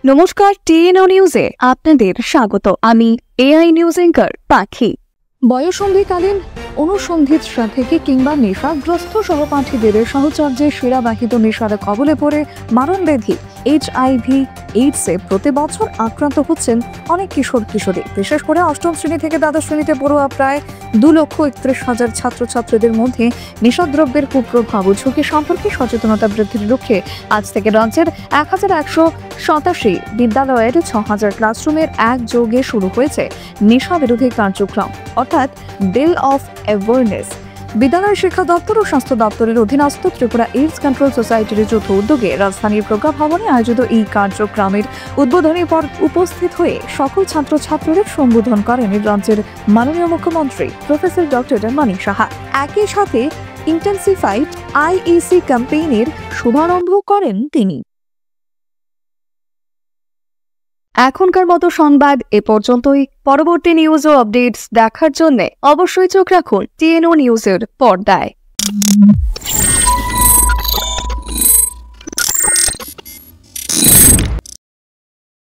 নমস্কার, টিএনও নিউজে আপনাদের স্বাগত। আমি এআই নিউজ অ্যাঙ্কার পাখি। বয়ঃসন্ধিকালীন অনুসন্ধিৎসা থেকে কিংবা নেশাগ্রস্ত সহপাঠীদের সাহচর্যে শিরাবাহিত নেশার কবলে পড়ে মারণব্যাধি HIV/AIDS-এ প্রতি বছর আক্রান্ত হচ্ছেন অনেক কিশোর কিশোরী। বিশেষ করে অষ্টম শ্রেণী থেকে দ্বাদশ শ্রেণীতে পড়ুয়া প্রায় 2,31,000 ছাত্রছাত্রীদের মধ্যে নেশাদ্রব্যের কুপ্রভাব ও ঝুঁকি সম্পর্কে সচেতনতা বৃদ্ধির লক্ষ্যে আজ থেকে রাজ্যের 1187 বিদ্যালয়ের 6000 ক্লাসরুমের একযোগে শুরু হয়েছে নেশা বিরোধী কার্যক্রম, অর্থাৎ বিল অফ অ্যাওয়ারনেস। বিদ্যালয় শিক্ষা দপ্তর ও স্বাস্থ্য দপ্তরের অধীনস্থ ত্রিপুরা এইডস কন্ট্রোল সোসাইটির যৌথ উদ্যোগে রাজধানীর প্রজ্ঞা ভবনে আয়োজিত এই কার্যক্রমের উদ্বোধনী পর উপস্থিত হয়ে সকল ছাত্রছাত্রীদের সম্বোধন করেন রাজ্যের মাননীয় মুখ্যমন্ত্রী প্রফেসর ডক্টর মানিক সাহা। একই সাথে ইন্টেন্সিফাইড IEC ক্যাম্পেইনের শুভারম্ভ করেন তিনি। এখনকার মতো সংবাদ এ পর্যন্তই। পরবর্তী নিউজ ও আপডেটস দেখার জন্য অবশ্যই চোখ রাখুন টিএনও নিউজের পর্দায়।